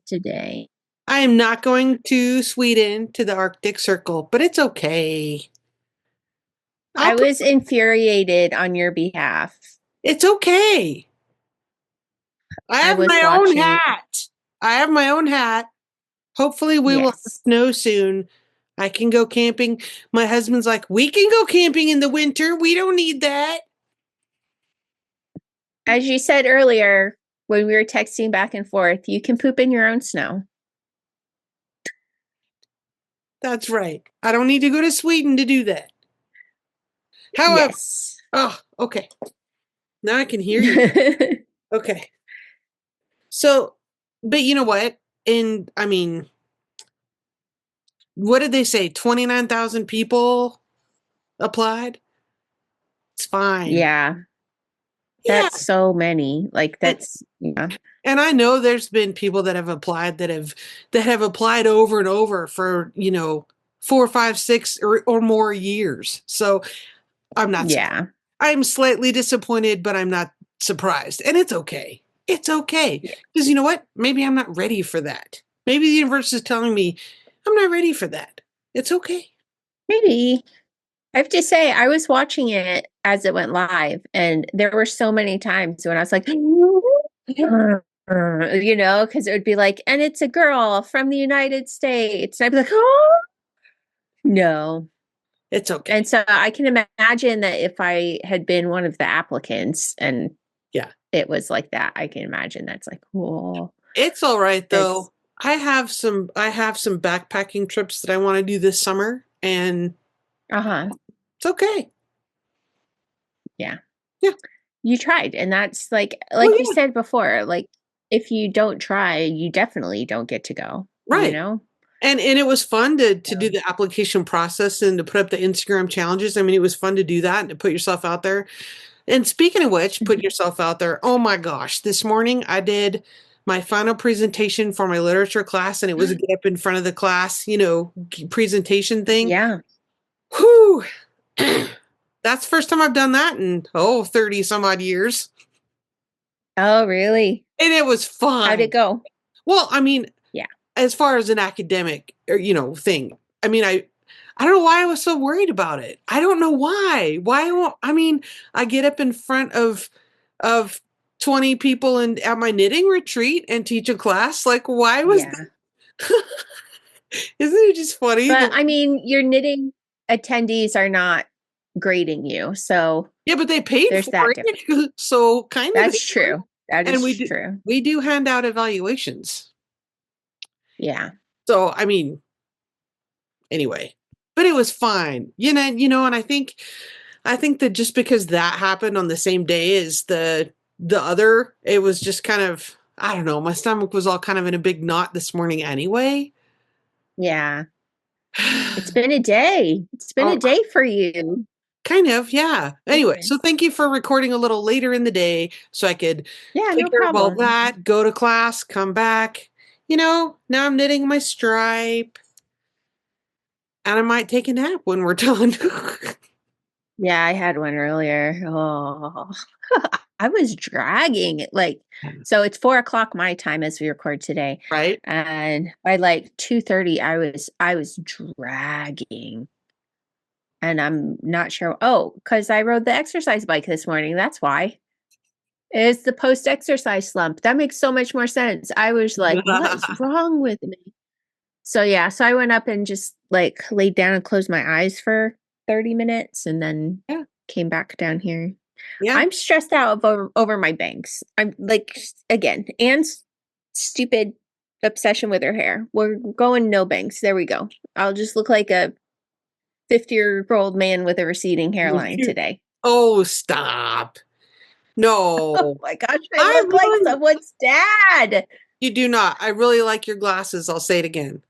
today. I am not going to Sweden to the Arctic Circle, but it's okay. I was infuriated on your behalf. It's okay. I have my own hat. I have my own hat. Hopefully we will have snow soon. I can go camping. My husband's like, we can go camping in the winter. We don't need that. As you said earlier, when we were texting back and forth, you can poop in your own snow. That's right. I don't need to go to Sweden to do that. However, oh, okay. Now I can hear you. Okay. So, but you know what? And I mean, what did they say? 29,000 people applied? It's fine. Yeah. That's so many. Like that's yeah. And I know there's been people that have applied that have applied over and over for, 4, 5, 6 or more years. So I'm not surprised. I'm slightly disappointed, but I'm not surprised. And it's okay. It's okay. Because you know what? Maybe I'm not ready for that. Maybe the universe is telling me I'm not ready for that. It's okay. Maybe. I have to say, I was watching it as it went live, and there were so many times when I was like, because it would be like, and it's a girl from the United States. And I'd be like, oh, no. It's okay. And so I can imagine that if I had been one of the applicants and it was like that, I can imagine that's like, cool. It's all right though. I have some backpacking trips that I want to do this summer, and it's okay. Yeah. You tried, and that's like you said before, like if you don't try, you definitely don't get to go. Right. And it was fun to do the application process and to put up the Instagram challenges. I mean, it was fun to do that and to put yourself out there. And speaking of which, put yourself out there. Oh my gosh, this morning I did my final presentation for my literature class, and it was a get up in front of the class, presentation thing. Yeah. Whew. That's the first time I've done that in 30 some odd years. Oh, really? And it was fun. How'd it go? Well, I mean, as far as an academic thing, I mean, I don't know why I was so worried about it. I don't know why. I get up in front of 20 people at my knitting retreat and teach a class. Like, why was that? Isn't it just funny? But I mean, your knitting attendees are not grading you, so yeah, but they paid for it, so kind of. That's true. That is true. We do hand out evaluations. Yeah. So I mean, anyway, but it was fine, and I think that just because that happened on the same day as the other, it was just kind of, I don't know, my stomach was all kind of in a big knot this morning anyway. Yeah. It's been a day. It's been a day for you. Kind of, yeah. Anyway, so thank you for recording a little later in the day so I could take care of all that, go to class, come back. Now I'm knitting my stripe. And I might take a nap when we're done. Yeah, I had one earlier. Oh, I was dragging it. So it's 4:00 my time as we record today. Right. And by 2:30, I was dragging. And I'm not sure. Oh, because I rode the exercise bike this morning. That's why. It's the post-exercise slump. That makes so much more sense. I was like, what is wrong with me? So yeah, so I went up and just laid down and closed my eyes for 30 minutes and then came back down here. Yeah. I'm stressed out over my bangs. I'm again, Anne's stupid obsession with her hair. We're going no bangs. There we go. I'll just look like a 50-year-old man with a receding hairline today. Oh, stop. No. Oh my gosh, I look like someone's dad. You do not. I really like your glasses. I'll say it again.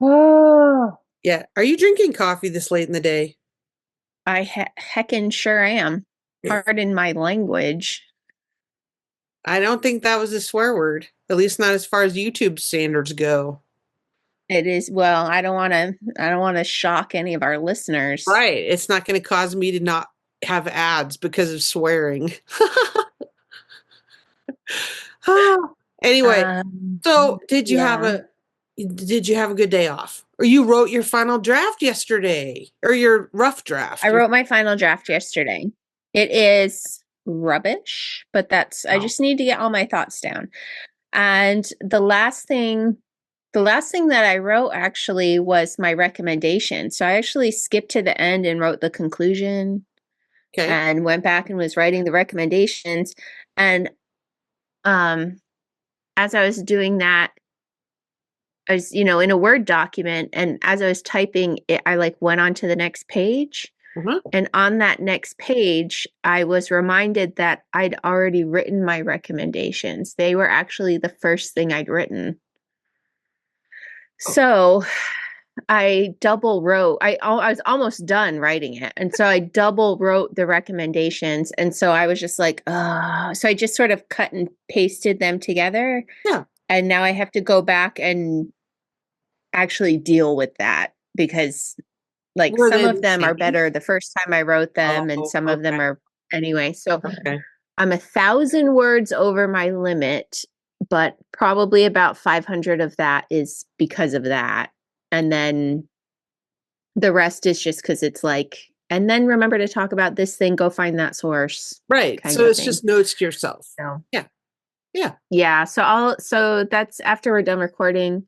Oh. Yeah. Are you drinking coffee this late in the day? I heckin' sure am. Pardon my language. I don't think that was a swear word. At least not as far as YouTube standards go. It is. Well, I don't want to shock any of our listeners. Right. It's not going to cause me to not have ads because of swearing. Anyway, so Yeah. did you have a good day off? Or you wrote your final draft yesterday or your rough draft? I wrote my final draft yesterday. It is rubbish, but I just need to get all my thoughts down. And the last thing that I wrote actually was my recommendation. So I actually skipped to the end and wrote the conclusion. Okay. And went back and was writing the recommendations. And as I was doing that, I was, in a Word document, and as I was typing it, I like went on to the next page. And on that next page, I was reminded that I'd already written my recommendations. They were actually the first thing I'd written. So I double wrote. I was almost done writing it, and so I double wrote the recommendations. And so I was just like, so I just sort of cut and pasted them together. Yeah. And now I have to go back and actually deal with that because, like, some of them are better the first time I wrote them, and some of them are anyway. So I'm 1,000 words over my limit, but probably about 500 of that is because of that. And then the rest is just because it's like, and then remember to talk about this thing, go find that source. Right. So it's just notes to yourself. So, yeah. Yeah. Yeah. So that's after we're done recording.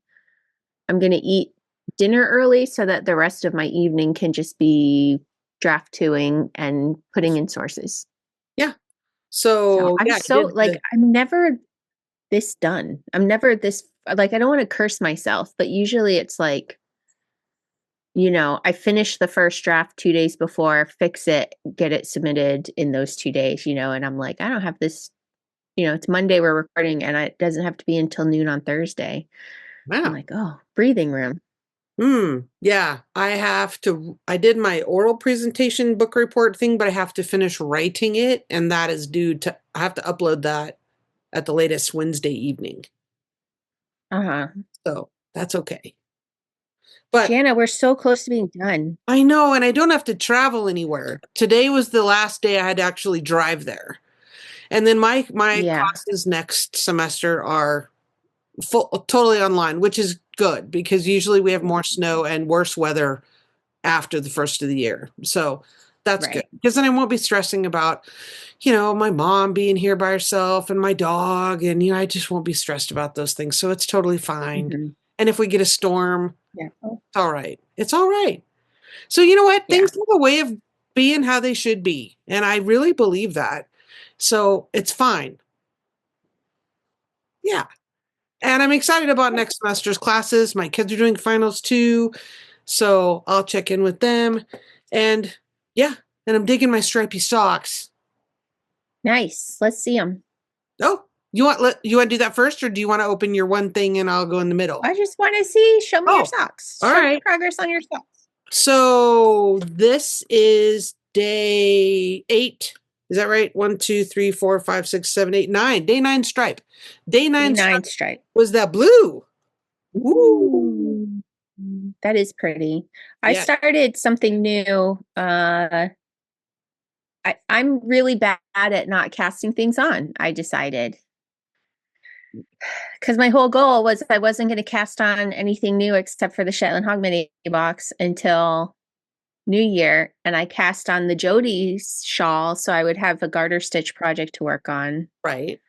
I'm going to eat dinner early so that the rest of my evening can just be draft twoing and putting in sources. Yeah. So I'm never this done. I'm never this, like, I don't want to curse myself, but usually it's like, I finish the first draft 2 days before, fix it, get it submitted in those 2 days, and I'm like, I don't have this, it's Monday we're recording and it doesn't have to be until noon on Thursday. Wow. I'm like, oh, breathing room. Yeah, I did my oral presentation book report thing, but I have to finish writing it. And that is I have to upload that at the latest Wednesday evening. So that's okay. But Jana, we're so close to being done. I know, and I don't have to travel anywhere. Today was the last day I had to actually drive there. And then my classes next semester are totally online, which is good because usually we have more snow and worse weather after the first of the year. So that's good because then I won't be stressing about, my mom being here by herself and my dog. And, I just won't be stressed about those things. So it's totally fine. Mm-hmm. And if we get a storm, it's all right. It's all right. So you know what? Things have a way of being how they should be. And I really believe that. So it's fine. Yeah. And I'm excited about next semester's classes. My kids are doing finals too. So I'll check in with them. And and I'm digging my stripy socks. Nice. Let's see them. Oh, you want to do that first, or do you want to open your one thing and I'll go in the middle? I just want to see. Show me your socks. All right. Progress on your socks. So this is day 8. Is that right? 1, 2, 3, 4, 5, 6, 7, 8, 9. Day 9 stripe. Day 9 stripe was that blue. Ooh. That is pretty. I started something new. I'm really bad at not casting things on, I decided. Because my whole goal was I wasn't going to cast on anything new except for the Shetland Hogmanay Box until New Year. And I cast on the Jody's shawl so I would have a garter stitch project to work on. Right.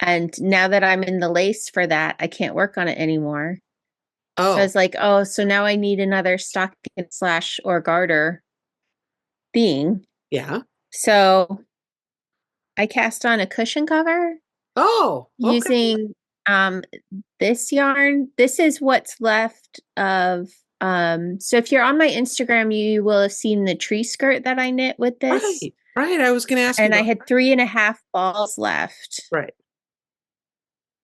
And now that I'm in the lace for that, I can't work on it anymore. Oh. So I was like, so now I need another stocking / or garter thing. Yeah. So I cast on a cushion cover. Oh, okay. Using this yarn. This is what's left of so if you're on my Instagram, you will have seen the tree skirt that I knit with this. Right. I was gonna ask you. And I had 3.5 balls left. Right.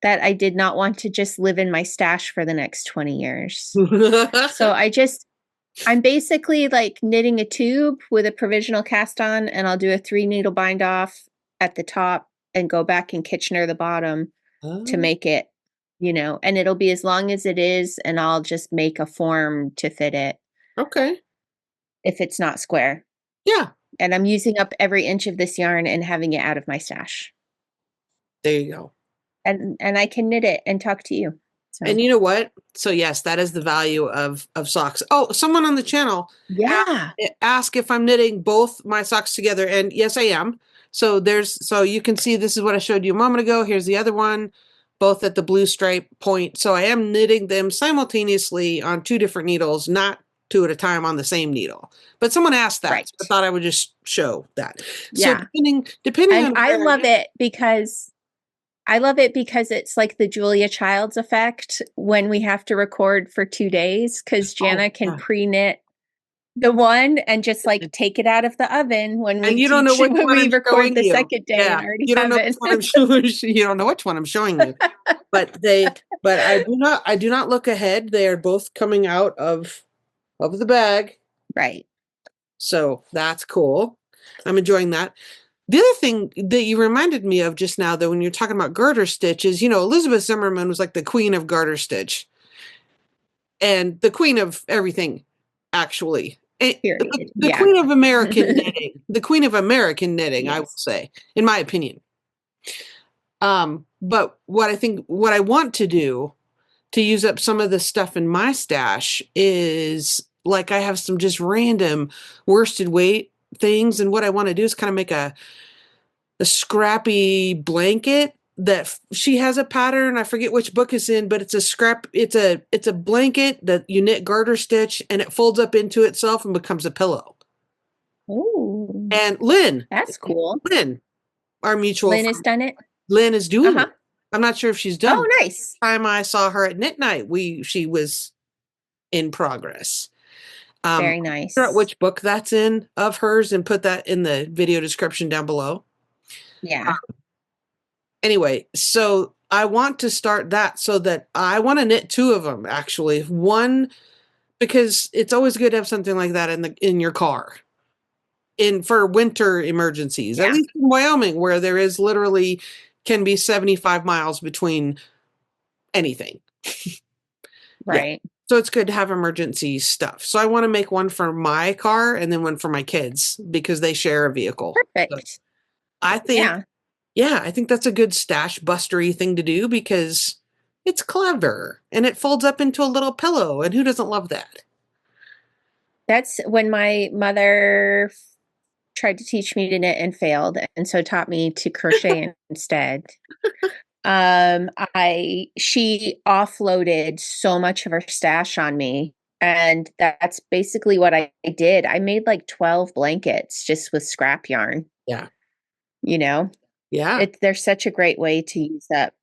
That I did not want to just live in my stash for the next 20 years. So I'm basically like knitting a tube with a provisional cast on, and I'll do a 3 needle bind off at the top and go back and Kitchener the bottom to make it, and it'll be as long as it is, and I'll just make a form to fit it. Okay. If it's not square. Yeah. And I'm using up every inch of this yarn and having it out of my stash. There you go. and I can knit it and talk to you. So. And you know what? So yes, that is the value of socks. Oh, someone on the channel ask if I'm knitting both my socks together, and yes, I am. So you can see this is what I showed you a moment ago. Here's the other one, both at the blue stripe point. So I am knitting them simultaneously on 2 different needles, not 2 at a time on the same needle. But someone asked that, right. so I thought I would just show that. Yeah. So depending on I love it because it's like the Julia Childs effect when we have to record for 2 days, because Jana can pre-knit the one and just like take it out of the oven when we record the second day and already you don't have know it. which one I'm showing you don't know which one I'm showing you. But I do not look ahead. They are both coming out of the bag. Right. So that's cool. I'm enjoying that. The other thing that you reminded me of just now, though, when you're talking about garter stitch is, Elizabeth Zimmerman was like the queen of garter stitch and the queen of everything, actually. The queen of American knitting, the queen of American knitting, yes. I would say, in my opinion. But what I want to do to use up some of the stuff in my stash is, like, I have some just random worsted weight things, and what I want to do is kind of make a scrappy blanket that she has a pattern. I forget which book it's in, but it's a blanket that you knit garter stitch and it folds up into itself and becomes a pillow. Oh, and Lynn, that's cool. Lynn, our mutual Lynn has done it. Lynn is doing it. I'm not sure if she's done. Oh, nice. The time I saw her at Knit Night, she was in progress. Very nice. Figure out which book that's in of hers and put that in the video description down below. Yeah. Anyway, so I want to start that, so that I want to knit 2 of them, actually. One, because it's always good to have something like that in your car for winter emergencies, at least in Wyoming, where there is literally can be 75 miles between anything. Right. Yeah. So it's good to have emergency stuff. So I want to make one for my car and then one for my kids because they share a vehicle. Perfect. So I think, I think that's a good stash bustery thing to do because it's clever and it folds up into a little pillow. And who doesn't love that? That's when my mother tried to teach me to knit and failed, and so taught me to crochet instead. She offloaded so much of her stash on me, and that's basically what I did. I made like 12 blankets just with scrap yarn. Yeah. Yeah. There's such a great way to use up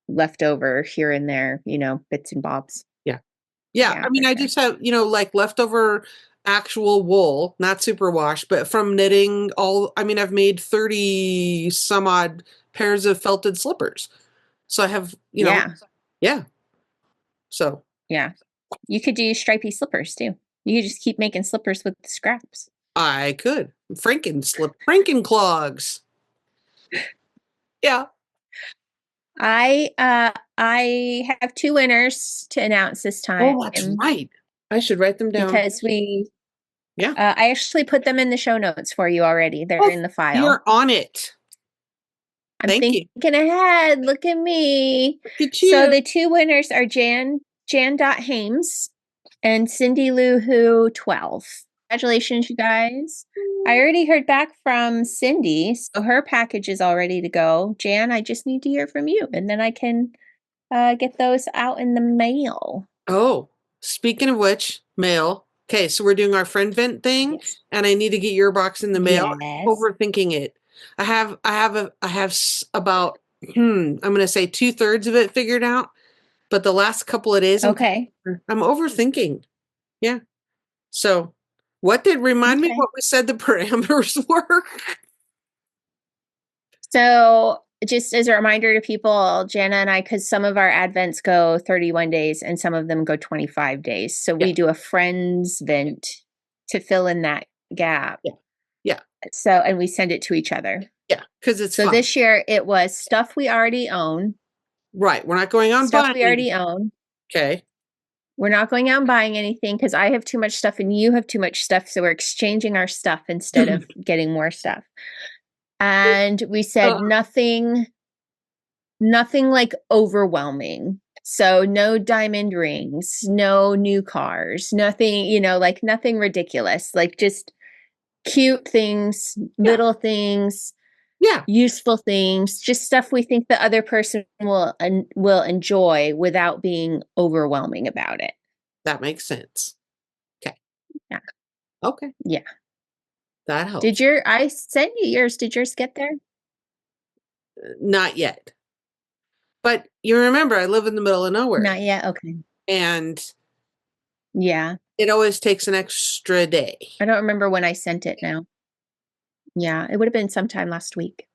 leftover here and there, bits and bobs. Yeah. I mean, I just have, like leftover actual wool, not superwash, but from knitting I've made 30 some odd pairs of felted slippers. So I have, So. Yeah. You could do stripy slippers too. You could just keep making slippers with the scraps. I could. Franken clogs. Yeah. I have 2 winners to announce this time. Oh, that's right. I should write them down. Because I actually put them in the show notes for you already. They're in the file. You're on it. I'm thinking ahead. Look at me. Look at you. So the 2 winners are Jan.Hames and Cindy Lou Who 12. Congratulations, you guys. I already heard back from Cindy, so her package is all ready to go. Jan, I just need to hear from you, and then I can get those out in the mail. Oh, speaking of which, mail. Okay, so we're doing our friend vent thing, and I need to get your box in the mail. Yes. Overthinking it. I have about I'm going to say 2/3 of it figured out, but the last couple of days, I'm overthinking. Yeah. So, what did remind me what we said the parameters were? So, just as a reminder to people, Jana and I, because some of our advents go 31 days and some of them go 25 days. So we do a friends vent to fill in that gap. Yeah. So, and we send it to each other. Yeah, because it's fun. This year it was stuff we already own. Right. We're not going on stuff we already own. Okay. We're not going out and buying anything because I have too much stuff and you have too much stuff. So we're exchanging our stuff instead of getting more stuff. And we said nothing nothing like overwhelming. So no diamond rings, no new cars, nothing, like nothing ridiculous, like just cute things, little things, useful things, just stuff we think the other person will enjoy without being overwhelming about it. That makes sense. Okay. Yeah. Okay. Yeah. That helps. I sent you yours. Did yours get there? Not yet. But you remember, I live in the middle of nowhere. Not yet. Okay. And yeah, it always takes an extra day. I don't remember when I sent it now. Yeah, it would have been sometime last week.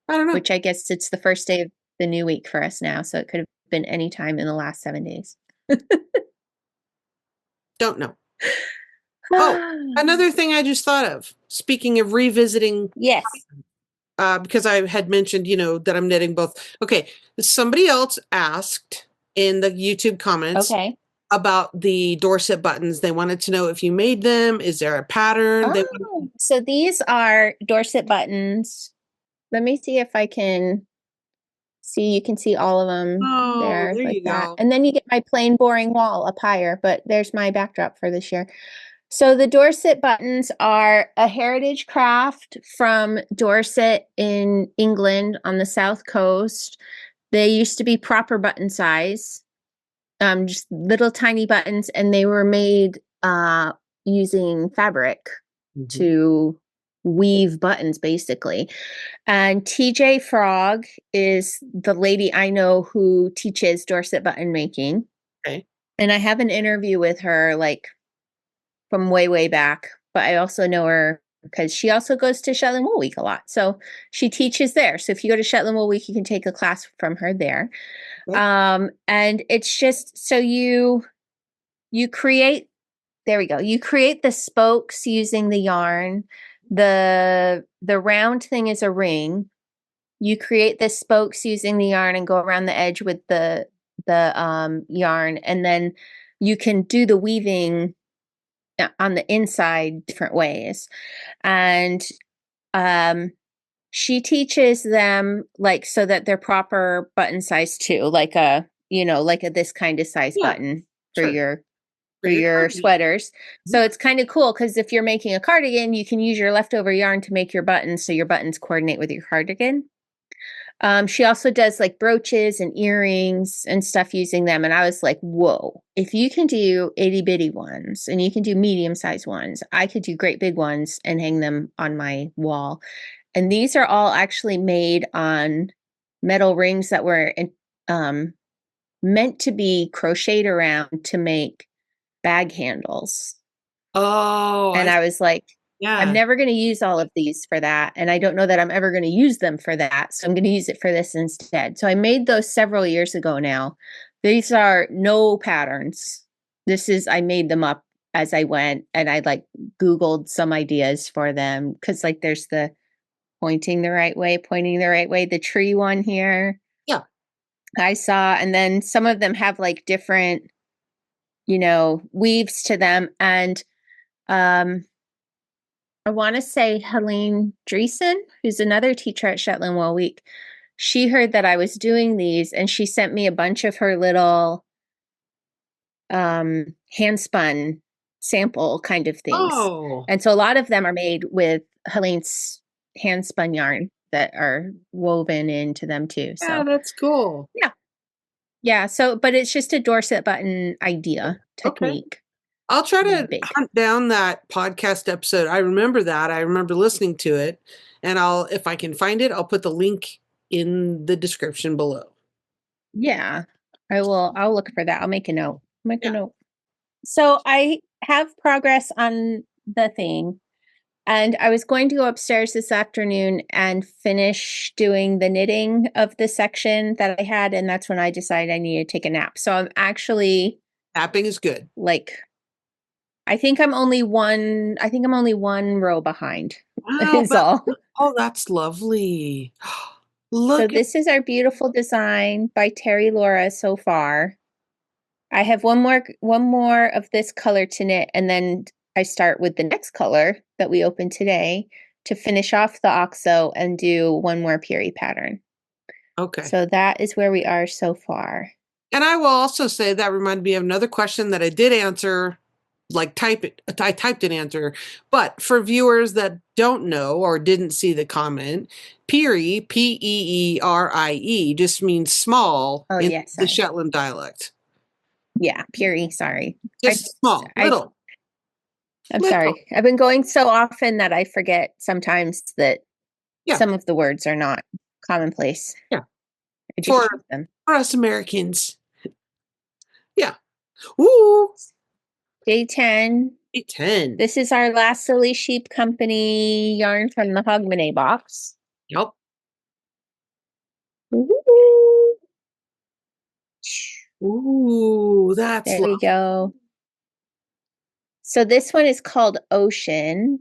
I don't know. Which I guess it's the first day of the new week for us now. So it could have been any time in the last 7 days. Don't know. Oh, another thing I just thought of. Speaking of revisiting. Yes. Because I had mentioned, that I'm knitting both. Okay. Somebody else asked in the YouTube comments about the Dorset buttons. They wanted to know if you made them. Is there a pattern? So these are Dorset buttons. Let me see if I can see. You can see all of them there like you that. go. And then you get my plain boring wall up higher, but there's my backdrop for this year. So the Dorset buttons are a heritage craft from Dorset in England on the south coast. They used to be proper button size, just little tiny buttons, and they were made using fabric to weave buttons, basically. And TJ Frog is the lady I know who teaches Dorset button making. Okay. And I have an interview with her, like, from way, way back, but I also know her because she also goes to Shetland Wool Week a lot. So she teaches there. So if you go to Shetland Wool Week, you can take a class from her there. And it's just, so you create, there we go. You create the spokes using the yarn. The round thing is a ring. You create the spokes using the yarn and go around the edge with the yarn. And then you can do the weaving on the inside different ways. And she teaches them like so that they're proper button size too, like a this kind of size button for your sweaters. So it's kind of cool because if you're making a cardigan, you can use your leftover yarn to make your buttons so your buttons coordinate with your cardigan. She also does like brooches and earrings and stuff using them. And I was like, whoa, if you can do itty bitty ones and you can do medium sized ones, I could do great big ones and hang them on my wall. And these are all actually made on metal rings that were meant to be crocheted around to make bag handles. Oh. And I was like, I'm never going to use all of these for that. And I don't know that I'm ever going to use them for that. So I'm going to use it for this instead. So I made those several years ago now. These are no patterns. I made them up as I went, and I like Googled some ideas for them. Cause like there's the pointing the right way, the tree one here. Yeah. I saw, and then some of them have like different, weaves to them. And, I want to say Helene Dreesen, who's another teacher at Shetland Wool Week. She heard that I was doing these and she sent me a bunch of her little hand spun sample kind of things. Oh. And so a lot of them are made with Helene's hand spun yarn that are woven into them too. So yeah, that's cool. Yeah. Yeah. So, but it's just a Dorset button idea technique. I'll try to hunt down that podcast episode. I remember that. I remember listening to it. And if I can find it, I'll put the link in the description below. Yeah, I will. I'll look for that. I'll make a note. So I have progress on the thing. And I was going to go upstairs this afternoon and finish doing the knitting of the section that I had. And that's when I decided I needed to take a nap. So I'm actually... Napping is good. I think I'm only one row behind. Wow, oh, that's lovely. So this is our beautiful design by Terri Laura so far. I have one more of this color to knit, and then I start with the next color that we opened today to finish off the OXO and do one more Puri pattern. Okay. So that is where we are so far. And I will also say that reminded me of another question that I did answer, like I typed an answer, but for viewers that don't know or didn't see the comment, Peerie, Peerie, just means small Oh, in yeah, the sorry. Shetland dialect. Yeah, Peary, sorry. Just small, I'm little. sorry. I've been going so often that I forget sometimes that Yeah, some of the words are not commonplace. yeah. I just For choose them. for us Americans. Yeah. Woo! Day 10. 10. This is our last Silly Sheep Company yarn from the Hogmanay box. Yep. Ooh. Ooh, that's There we go. So this one is called Ocean.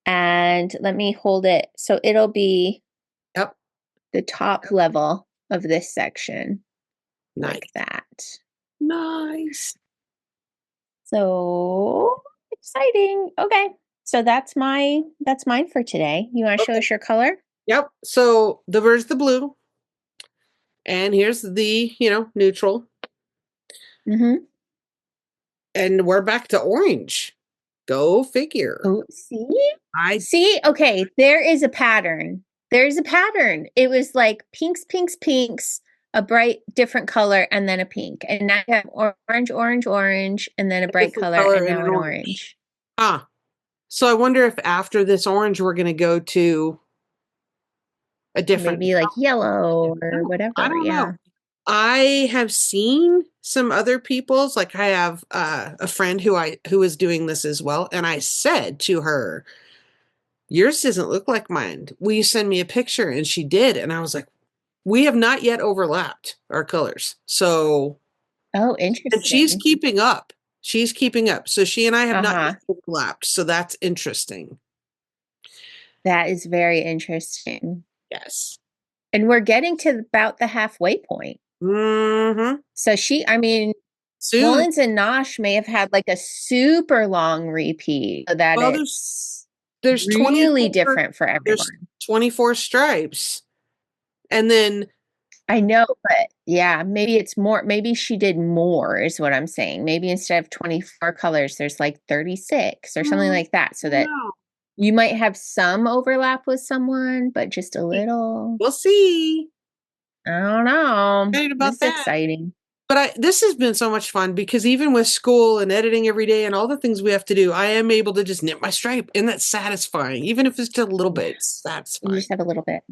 And let me hold it. So it'll be Yep. the top level of this section. Nice. Like that. Nice. So exciting. Okay. So that's mine for today. You want to show us your color? Yep. So there's the blue. And here's the, neutral. Mm-hmm. And we're back to orange. Go figure. Oh, see? Okay, there is a pattern. There's a pattern. It was like pinks, pinks, pinks, a bright different color, and then a pink. And now you have orange, orange, orange, and then a bright color, and now an orange. Ah. So I wonder if after this orange, we're going to go to a different. Maybe like yellow or whatever. I don't know. I have seen some other people's, like I have a friend who is doing this as well. And I said to her, yours doesn't look like mine. Will you send me a picture? And she did. And I was like, we have not yet overlapped our colors. So. Oh, interesting. And she's keeping up. She's keeping up. So she and I have not Uh-huh. yet overlapped. So that's interesting. That is very interesting. Yes. And we're getting to about the halfway point. Mm-hmm. So Soon. Woolens and Nosh may have had like a super long repeat so that Well, there's really different for everyone. There's 24 stripes. And then I know, but yeah, maybe it's more. Maybe she did more, is what I'm saying. Maybe instead of 24 colors, there's like 36 or something like that, so that you might have some overlap with someone, but just a little. We'll see. I don't know. This is exciting. But this has been so much fun because even with school and editing every day and all the things we have to do, I am able to just knit my stripe, and that's satisfying. Even if it's just a little bit, it's satisfying. You just have a little bit.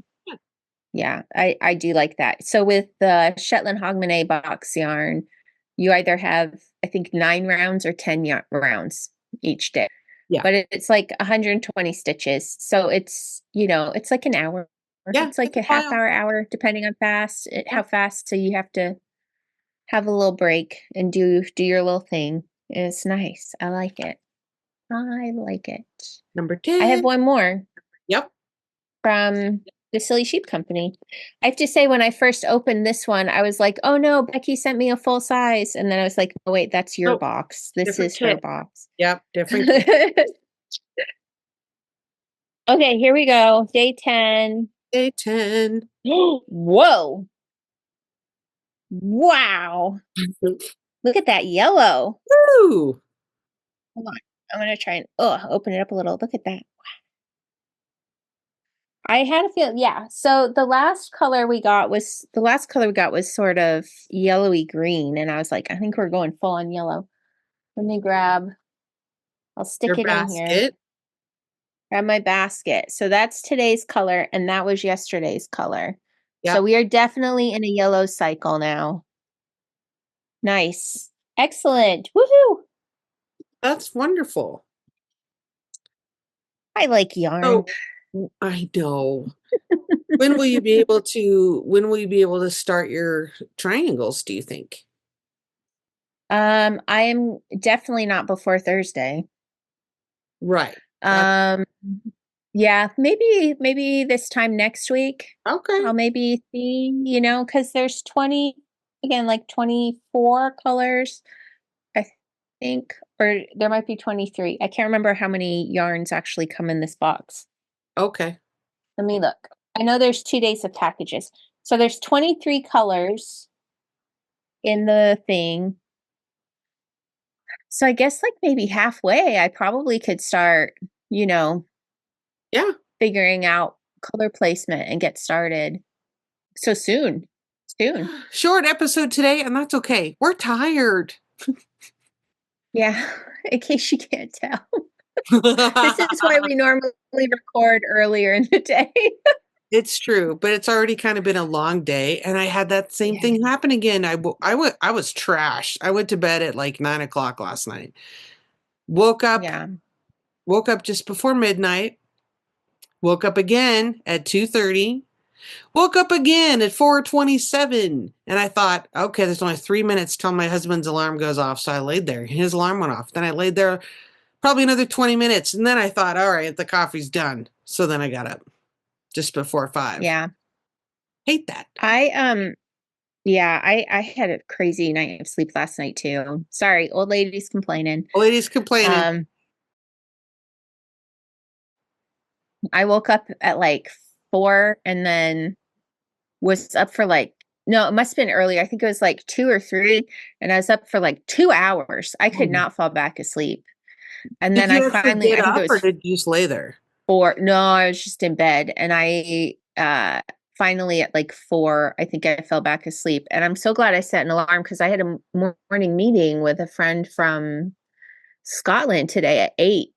Yeah, I do like that. So with the Shetland Hogmanay Box yarn, you either have, I think, 9 rounds or 10 rounds each day. Yeah. But it's like 120 stitches. So it's, it's like an hour. Yeah. It's like a half hour, depending on how fast. So you have to have a little break and do your little thing. And it's nice. I like it. I like it. Number 10. I have one more. Yep. From the Silly Sheep Company. I have to say, when I first opened this one, I was like, oh no, Becky sent me a full size. And then I was like, oh wait, that's your box. This is her box. Yep, different. Okay, here we go. Day 10. Day 10. Whoa. Wow. Look at that yellow. Woo. Hold on. I'm going to try and open it up a little. Look at that. I had a feel, yeah. So the last color we got was sort of yellowy green, and I was like, I think we're going full on yellow. Let me I'll stick it in here. Grab my basket. So that's today's color, and that was yesterday's color. Yep. So we are definitely in a yellow cycle now. Nice. Excellent. Woohoo! That's wonderful. I like yarn. Oh, I know. When will you be able to start your triangles, do you think? I am definitely not before Thursday. Right. Yeah, maybe this time next week. Okay. I'll maybe see, because there's 24 colors, I think, or there might be 23. I can't remember how many yarns actually come in this box. Okay. Let me look. I know there's 2 days of packages. So there's 23 colors in the thing. So I guess like maybe halfway, I probably could start, Yeah. figuring out color placement and get started. So soon. Short episode today, and that's okay. We're tired. Yeah, in case you can't tell. This is why we normally record earlier in the day. It's true, but it's already kind of been a long day, and I had that same thing happen again. I was trashed. I went to bed at like 9 o'clock last night. Woke up just before midnight. Woke up again at 2:30. Woke up again at 4:27. And I thought, okay, there's only 3 minutes till my husband's alarm goes off. So I laid there. His alarm went off. Then I laid there probably another 20 minutes. And then I thought, all right, the coffee's done. So then I got up just before 5. Yeah. Hate that. I had a crazy night of sleep last night too. Sorry, old lady's complaining. I woke up at like 4 and then was up for no, it must have been earlier. I think it was like 2 or 3, and I was up for like 2 hours. I could not fall back asleep. And then I finally, I think it was, or did you just lay there? 4. No, I was just in bed, and I finally at like 4, I think I fell back asleep. And I'm so glad I set an alarm because I had a morning meeting with a friend from Scotland today at 8.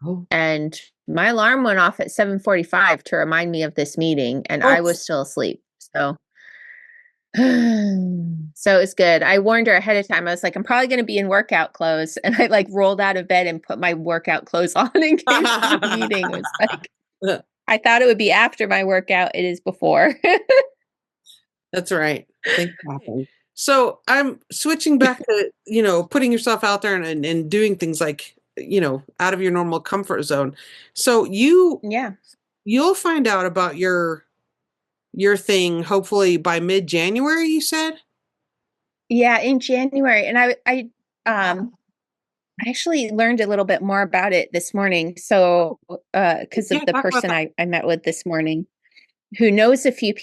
Oh. And my alarm went off at 7:45 to remind me of this meeting, and I was still asleep. So it's good. I warned her ahead of time. I was like, I'm probably going to be in workout clothes. And I like rolled out of bed and put my workout clothes on in case the meeting was like, I thought it would be after my workout. It is before. That's right. Things happen. So I'm switching back to, putting yourself out there and doing things like, out of your normal comfort zone. So you'll find out about your thing hopefully by mid-January, you said? Yeah, in January. And I actually learned a little bit more about it this morning. So because of the person I met with this morning, who knows a few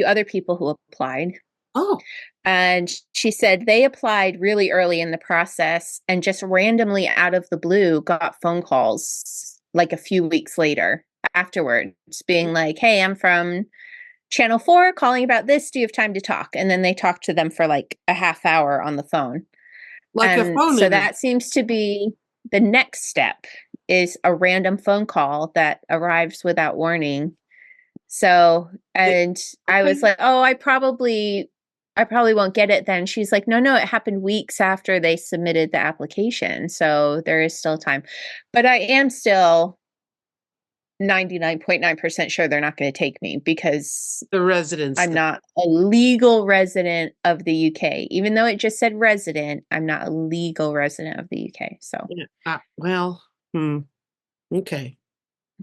other people who applied. Oh. And she said they applied really early in the process and just randomly out of the blue got phone calls like a few weeks later afterwards being like, hey, I'm from Channel 4 calling about this. Do you have time to talk? And then they talked to them for like a half hour on the phone. Like a phone so that seems to be the next step, is a random phone call that arrives without warning. So, and I was like, oh, I probably won't get it then. She's like, no, it happened weeks after they submitted the application. So there is still time. But I am still 99.9% sure they're not going to take me because I'm not a legal resident of the UK. Even though it just said resident, I'm not a legal resident of the UK. So, okay.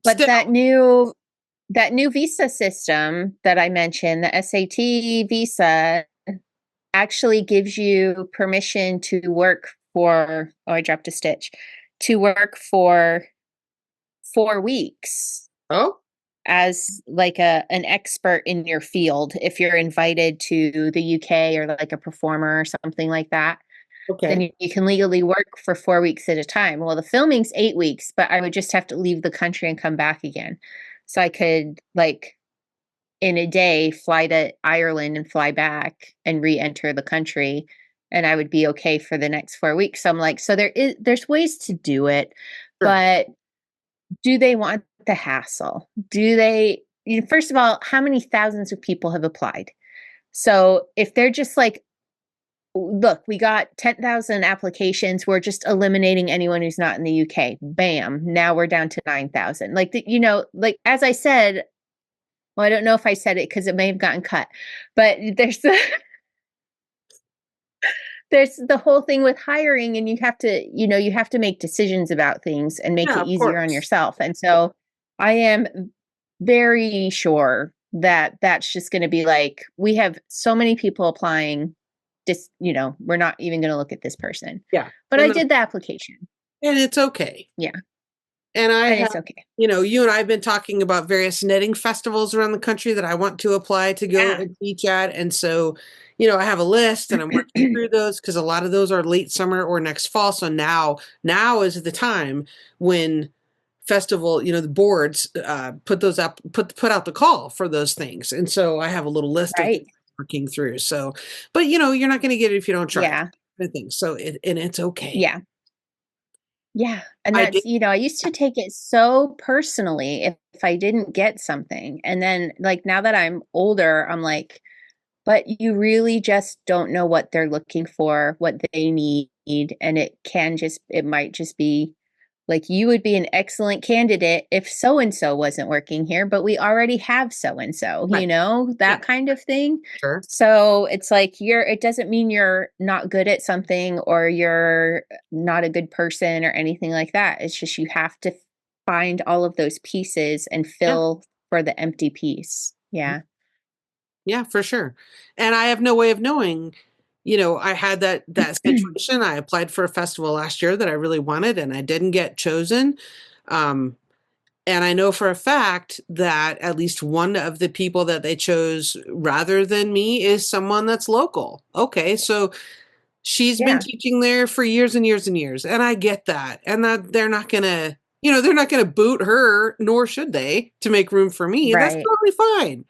But that new visa system that I mentioned, the SAT visa, actually gives you permission to work for, I dropped a stitch, to work for 4 weeks. Oh. As like an expert in your field, if you're invited to the UK or like a performer or something like that. Okay. Then you can legally work for 4 weeks at a time. Well, the filming's 8 weeks, but I would just have to leave the country and come back again. So I could like in a day fly to Ireland and fly back and re-enter the country, and I would be okay for the next 4 weeks. So I'm like, so there's ways to do it, but do they want the hassle? Do they, first of all, how many thousands of people have applied? So if they're just like, look, we got 10,000 applications, we're just eliminating anyone who's not in the UK. Bam. Now we're down to 9,000. Like, like as I said, well, I don't know if I said it because it may have gotten cut, but there's the whole thing with hiring, and you have to make decisions about things and make it easier on yourself. And so I am very sure that that's just going to be like, we have so many people applying, just, we're not even going to look at this person. Yeah. But I did the application. And it's okay. Yeah. And I And have, it's okay. you and I have been talking about various knitting festivals around the country that I want to apply to go Yeah. and teach at. And so, I have a list and I'm working through those because a lot of those are late summer or next fall. So now is the time when festival, the boards put those up, put out the call for those things. And so I have a little list of things Right. working through. So, but you're not going to get it if you don't try. Yeah. I think so. And it's okay. Yeah. Yeah. And I did. that's, I used to take it so personally if I didn't get something. And then like now that I'm older, I'm like, but you really just don't know what they're looking for, what they need. And it might just be like you would be an excellent candidate if so and so wasn't working here, but we already have so and so, Right. that Yeah. kind of thing. Sure. So it's like it doesn't mean you're not good at something or you're not a good person or anything like that. It's just you have to find all of those pieces and Yeah. fill for the empty piece. Yeah. Yeah, for sure. And I have no way of knowing, I had that situation. I applied for a festival last year that I really wanted and I didn't get chosen. Um, and I know for a fact that at least one of the people that they chose rather than me is someone that's local. Okay, so she's been Yeah. teaching there for years and years and years, and I get that. And that they're not gonna boot her, nor should they, to make room for me. That's Right. totally fine.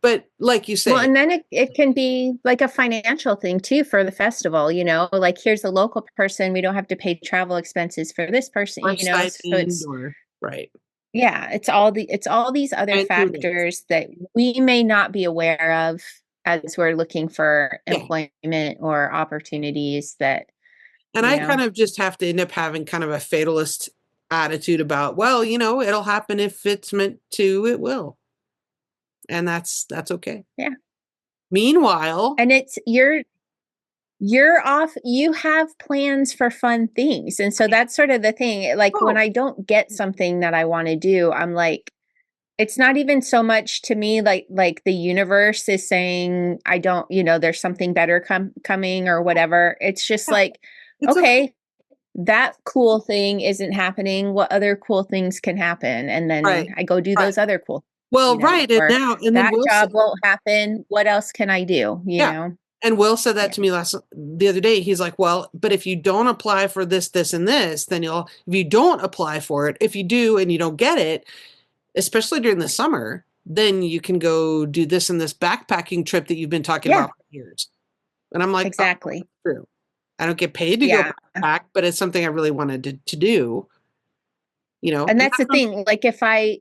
But like you Well, say, and then it can be like a financial thing too for the festival, like here's a local person, we don't have to pay travel expenses for this person, or so stipend it's or right. yeah, it's all these other And who knows? factors that we may not be aware of as we're looking for Yeah. employment or opportunities that, And you I know. kind of just have to end up having kind of a fatalist attitude about, well, it'll happen if it's meant to, it will. And that's okay. Yeah. Meanwhile, And you're off, you have plans for fun things. And so that's sort of the thing. Like when oh, I don't get something that I want to do, I'm like, it's not even so much to me like the universe is saying I don't, there's something better coming or whatever. It's just yeah, like, it's okay. okay, that cool thing isn't happening. What other cool things can happen? And then Right. I go do Right. those other cool, Well, right. And or now, and then that job won't happen. What else can I do? yeah. And Will said that Yeah. to me the other day. He's like, well, but if you don't apply for this, and this, then if you don't apply for it, if you do and you don't get it, especially during the summer, then you can go do this and this backpacking trip that you've been talking Yeah, about for years. And I'm like, oh, exactly. that's true. I don't get paid to go Yeah. backpack, but it's something I really wanted to do, And and that's the that's okay. thing. Like if I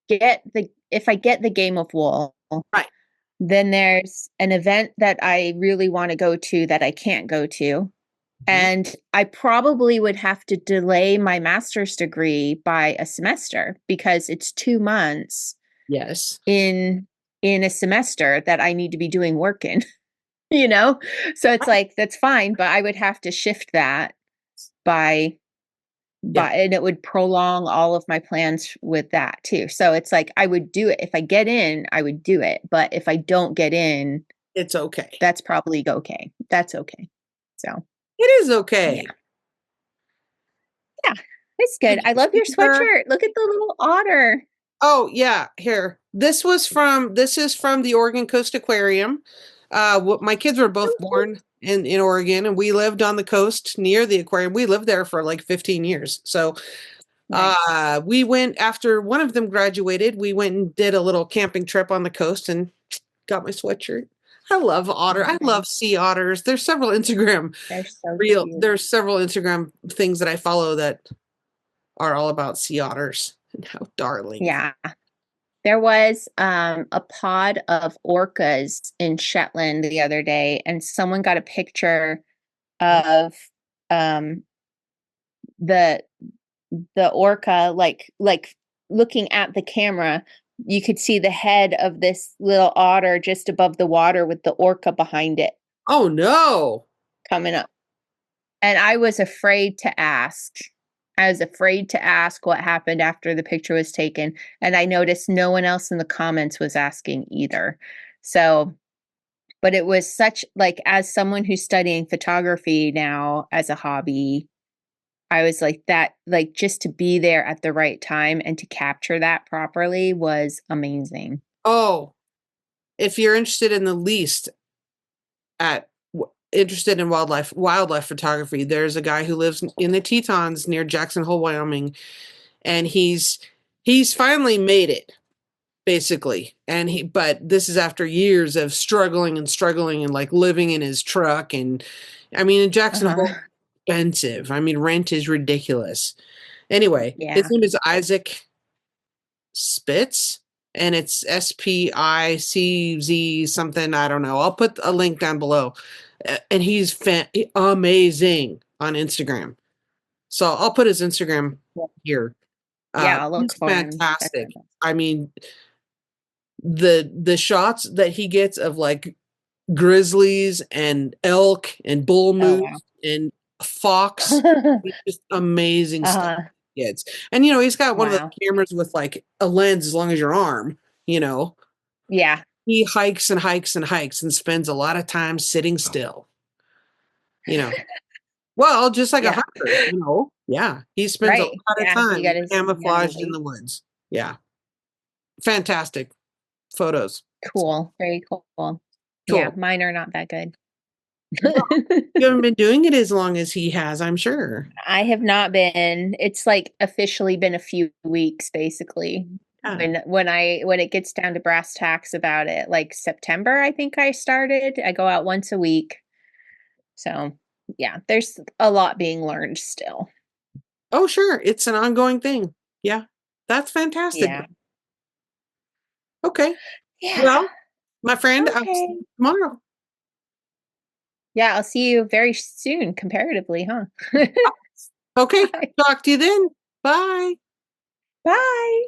get the game of wool, Right. then there's an event that I really want to go to that I can't go to. Mhm. And I probably would have to delay my master's degree by a semester because it's 2 months Yes. in a semester that I need to be doing work in, you know? So it's Right. like, that's fine, but I would have to shift that by Yeah. and it would prolong all of my plans with that too. So it's like I would do it. If I get in, I would do it. But if I don't get in, It's okay. that's probably okay. That's okay. So It is yeah. okay. Yeah. It's good. Did I you love your see her? sweatshirt. Look at the little otter. Oh, yeah, here. This is from the Oregon Coast Aquarium. My kids were both So cute. born in Oregon, and we lived on the coast near the aquarium. We lived there for like 15 years. So, Nice. we went after one of them graduated, we went and did a little camping trip on the coast and got my sweatshirt. I love otter. I love Nice. sea otters. They're so cute. There's several Instagram things that I follow that are all about sea otters and how darling. Yeah. There was a pod of orcas in Shetland the other day, and someone got a picture of um the the orca like looking at the camera. You could see the head of this little otter just above the water with the orca behind it Oh no. coming up. And I was afraid to ask. I was afraid to ask what happened after the picture was taken, and I noticed no one else in the comments was asking either. So, but it was such like as someone who's studying photography now as a hobby, I was like that, like just to be there at the right time and to capture that properly was amazing. Oh, if you're interested in the least interested in wildlife photography, there's a guy who lives in the Tetons near Jackson Hole, Wyoming, and he's finally made it, basically. But this is after years of struggling and like living in his truck. And I mean, in Jackson Uh-huh. Hole, expensive. I mean, rent is ridiculous. Anyway, his Yeah. name is Isaac Spitz, and it's SPICZ something. I don't know. I'll put a link down below. And he's amazing on Instagram. So I'll put his Instagram here. Yeah, I'll look He's for him. fantastic. I mean, the shots that he gets of like grizzlies and elk and bull moose and fox, it's just amazing stuff he gets. And he's got one of the cameras with like a lens as long as your arm, Yeah. He hikes and hikes and hikes and spends a lot of time sitting still. Well, just like a hunter, Yeah. He spends a lot of time camouflaged in the woods. Yeah. Fantastic photos. Cool. Very cool. Yeah, mine are not that good. Well, you haven't been doing it as long as he has, I'm sure. I have not been. It's like officially been a few weeks, basically. Yeah. When it gets down to brass tacks about it, like September, I think I started. I go out once a week. So yeah, there's a lot being learned still. Oh, sure. It's an ongoing thing. Yeah. That's fantastic. Yeah. Okay. Yeah. Well, my friend, I'll see you tomorrow. Yeah, I'll see you very soon, comparatively, huh? Okay. Bye. Talk to you then. Bye. Bye.